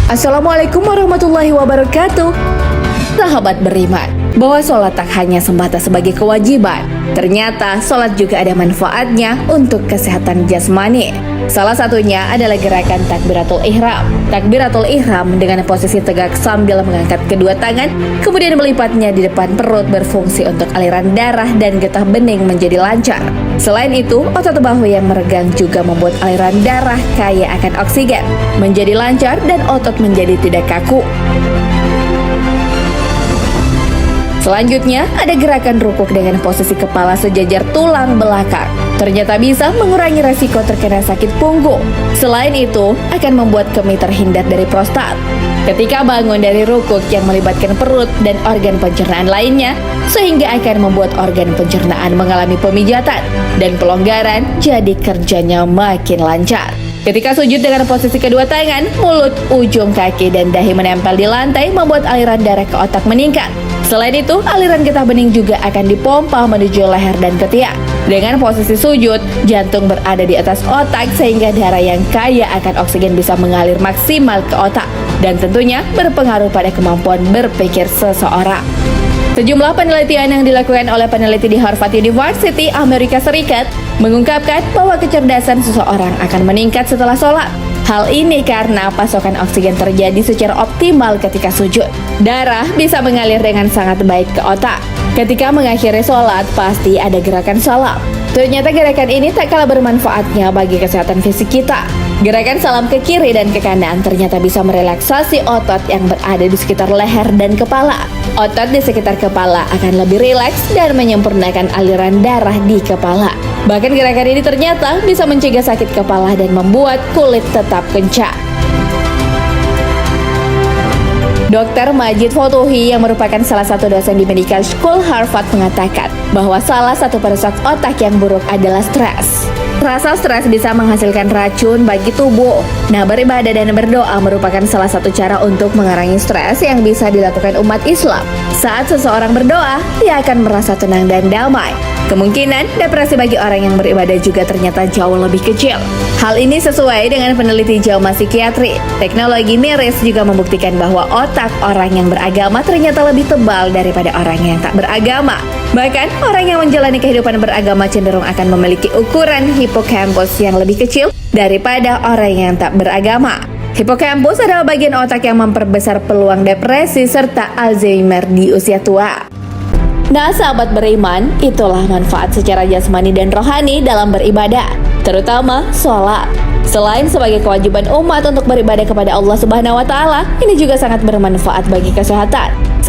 Assalamualaikum warahmatullahi wabarakatuh. Sahabat beriman, bahwa sholat tak hanya semata sebagai kewajiban, ternyata sholat juga ada manfaatnya untuk kesehatan jasmani. Salah satunya adalah gerakan takbiratul ihram. Takbiratul ihram dengan posisi tegak sambil mengangkat kedua tangan, kemudian melipatnya di depan perut berfungsi untuk aliran darah dan getah bening menjadi lancar. Selain itu, otot bahu yang meregang juga membuat aliran darah kaya akan oksigen menjadi lancar dan otot menjadi tidak kaku. Selanjutnya, ada gerakan rukuk dengan posisi kepala sejajar tulang belakang. Ternyata bisa mengurangi resiko terkena sakit punggung. Selain itu, akan membuat kemih terhindar dari prostat. Ketika bangun dari rukuk yang melibatkan perut dan organ pencernaan lainnya, sehingga akan membuat organ pencernaan mengalami pemijatan dan pelonggaran, jadi kerjanya makin lancar. Ketika sujud dengan posisi kedua tangan, mulut, ujung kaki, dan dahi menempel di lantai membuat aliran darah ke otak meningkat. Selain itu, aliran getah bening juga akan dipompa menuju leher dan ketiak. Dengan posisi sujud, jantung berada di atas otak sehingga darah yang kaya akan oksigen bisa mengalir maksimal ke otak dan tentunya berpengaruh pada kemampuan berpikir seseorang. Sejumlah penelitian yang dilakukan oleh peneliti di Harvard University, Amerika Serikat, mengungkapkan bahwa kecerdasan seseorang akan meningkat setelah sholat. Hal ini karena pasokan oksigen terjadi secara optimal ketika sujud. Darah bisa mengalir dengan sangat baik ke otak. Ketika mengakhiri sholat, pasti ada gerakan salam. Ternyata gerakan ini tak kalah bermanfaatnya bagi kesehatan fisik kita. Gerakan salam ke kiri dan ke kanan ternyata bisa merelaksasi otot yang berada di sekitar leher dan kepala. Otot di sekitar kepala akan lebih rileks dan menyempurnakan aliran darah di kepala. Bahkan gerakan ini ternyata bisa mencegah sakit kepala dan membuat kulit tetap kencang. Dr. Majid Fotuhi yang merupakan salah satu dosen di Medical School Harvard mengatakan bahwa salah satu perusak otak yang buruk adalah stres. Rasa stres bisa menghasilkan racun bagi tubuh. Nah, beribadah dan berdoa merupakan salah satu cara untuk mengurangi stres yang bisa dilakukan umat Islam. Saat seseorang berdoa, dia akan merasa tenang dan damai. Kemungkinan depresi bagi orang yang beribadah juga ternyata jauh lebih kecil. Hal ini sesuai dengan peneliti JAMA Psikiatri. Teknologi MIRIS juga membuktikan bahwa otak orang yang beragama ternyata lebih tebal daripada orang yang tak beragama. Bahkan, orang yang menjalani kehidupan beragama cenderung akan memiliki ukuran hipokampus yang lebih kecil daripada orang yang tak beragama. Hipokampus adalah bagian otak yang memperbesar peluang depresi serta Alzheimer di usia tua. Nah, sahabat beriman, itulah manfaat secara jasmani dan rohani dalam beribadah, terutama sholat. Selain sebagai kewajiban umat untuk beribadah kepada Allah Subhanahu wa Ta'ala, ini juga sangat bermanfaat bagi kesehatan.